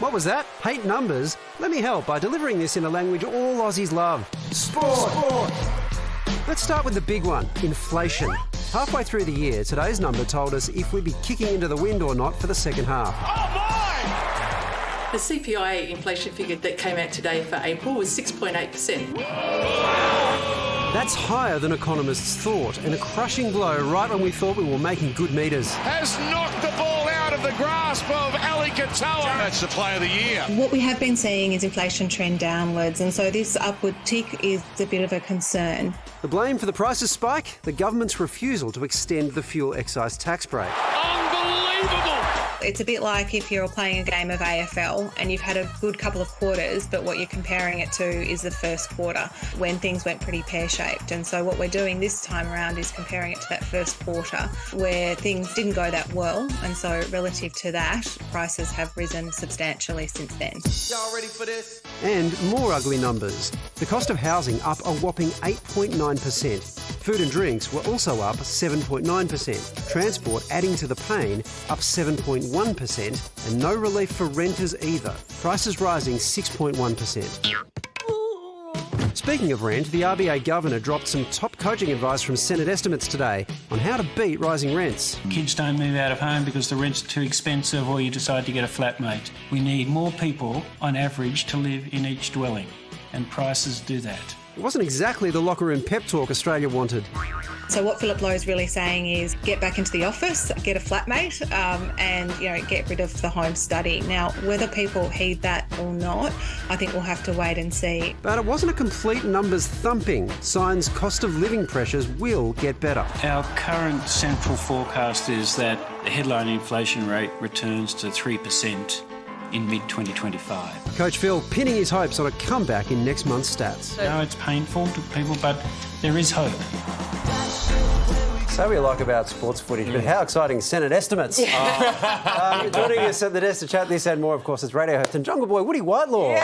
What was that? Hate numbers? Let me help by delivering this in a language all Aussies love. Sport! Let's start with the big one, inflation. Halfway through the year, today's number told us if we'd be kicking into the wind or not for the second half. The CPI inflation figure that came out today for April was 6.8%. That's higher than economists thought, and a crushing blow right when we thought we were making good meters. Has knocked the ball out of the grasp of Ali Katoa. That's the play of the year. What we have been seeing is inflation trend downwards, and so this upward tick is a bit of a concern. The blame for the prices spike? The government's refusal to extend the fuel excise tax break. Unbelievable. It's a bit like if you're playing a game of AFL and you've had a good couple of quarters, but what you're comparing it to is the first quarter when things went pretty pear-shaped. And so what we're doing this time around is comparing it to that first quarter where things didn't go that well. And so relative to that, prices have risen substantially since then. Y'all ready for this? And more ugly numbers. The cost of housing up a whopping 8.9%. Food and drinks were also up 7.9%. Transport adding to the pain, up 7.1%. And no relief for renters either. Prices rising 6.1%. Speaking of rent, the RBA governor dropped some top coaching advice from Senate estimates today on how to beat rising rents. Kids don't move out of home because the rent's too expensive or you decide to get a flatmate. We need more people, on average, to live in each dwelling, and prices do that. It wasn't exactly the locker room pep talk Australia wanted. So what Philip Lowe is really saying is get back into the office, get a flatmate, and get rid of the home study. Now, whether people heed that or not, I think we'll have to wait and see. But it wasn't a complete numbers thumping. Signs cost of living pressures will get better. Our current central forecast is that the headline inflation rate returns to 3% in mid-2025. Coach Phil pinning his hopes on a comeback in next month's stats. I know it's painful to people, but there is hope. So we like about sports footage, but how exciting Senate estimates. Joining us at the desk to chat this and more, of course, is radio host and Jungle Boy Woody Whitelaw.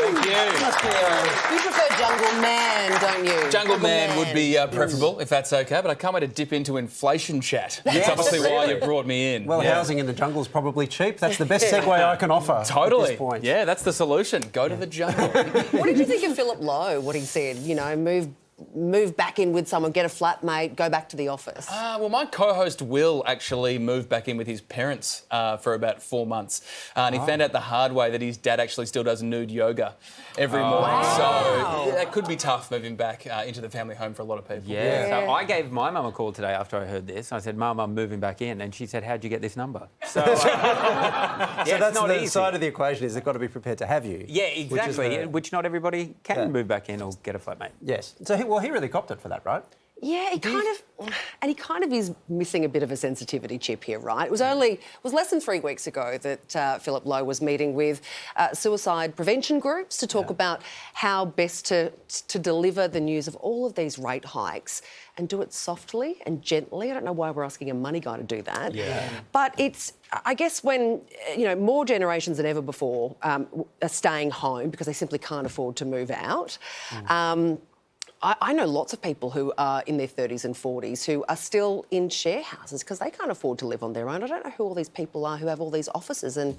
Thank you. You prefer Jungle Man, don't you? Jungle Man would be preferable, if that's okay, but I can't wait to dip into inflation chat. Yes. That's obviously why you brought me in. Well, housing in the jungle is probably cheap. That's the best segue I can offer Totally. at this point. Yeah, that's the solution. Go to the jungle. What did you think of Philip Lowe, what he said? Move back in with someone, get a flatmate, go back to the office. Well, my co-host Will actually moved back in with his parents for about 4 months. And he found out the hard way that his dad actually still does nude yoga every morning. Wow. So that could be tough moving back into the family home for a lot of people. Yeah. So I gave my mum a call today after I heard this. I said, Mum, I'm moving back in. And she said, how'd you get this number? So, So it's that's not the easy. side of the equation is they've got to be prepared to have you. Yeah, exactly. Which not everybody can Yeah. move back in or get a flatmate. Yes. So, he really copped it for that, right? Yeah, he kind of is missing a bit of a sensitivity chip here, right? It was less than 3 weeks ago that Philip Lowe was meeting with suicide prevention groups to talk about how best to deliver the news of all of these rate hikes and do it softly and gently. I don't know why we're asking a money guy to do that. Yeah. But it's, I guess, when more generations than ever before are staying home because they simply can't afford to move out. I know lots of people who are in their 30s and 40s who are still in share houses because they can't afford to live on their own. I don't know who all these people are who have all these offices and,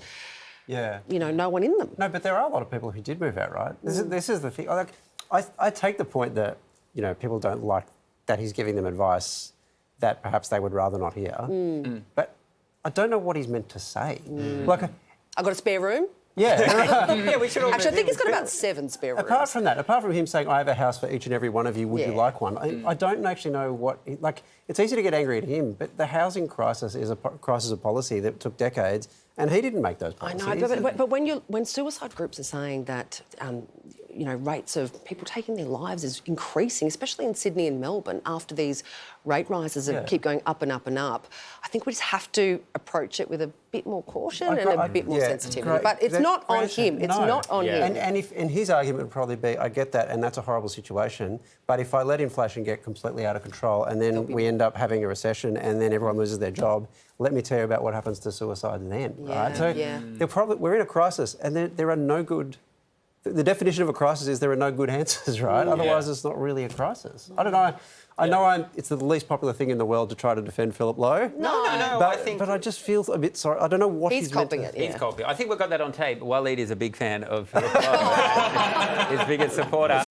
no one in them. No, but there are a lot of people who did move out, right? This is the thing. I take the point that, people don't like that he's giving them advice that perhaps they would rather not hear. But I don't know what he's meant to say. I've got a spare room? Yeah. Yeah, we should all Actually, I think he's got about 7 spare rooms. Apart from him saying, I have a house for each and every one of you, would you like one? I don't actually know what... it's easy to get angry at him, but the housing crisis is a crisis of policy that took decades, and he didn't make those policies. I know, but when suicide groups are saying that, rates of people taking their lives is increasing, especially in Sydney and Melbourne, after these rate rises that keep going up and up and up, I think we just have to approach it with a bit more caution and a bit more sensitivity. But it's not on him. It's not on him. And his argument would probably be, I get that, and that's a horrible situation, but if I let inflation get completely out of control and then we end up having a recession and then everyone loses their job, let me tell you about what happens to suicide then, right? So we're in a crisis and there are no good the definition of a crisis is there are no good answers, right? Otherwise, it's not really a crisis. I don't know. I know it's the least popular thing in the world to try to defend Philip Lowe. No. But I just feel a bit sorry. I don't know what he's meant copying to... it. Yeah. He's copying. I think we've got that on tape. Waleed is a big fan of Philip Lowe, his biggest supporter.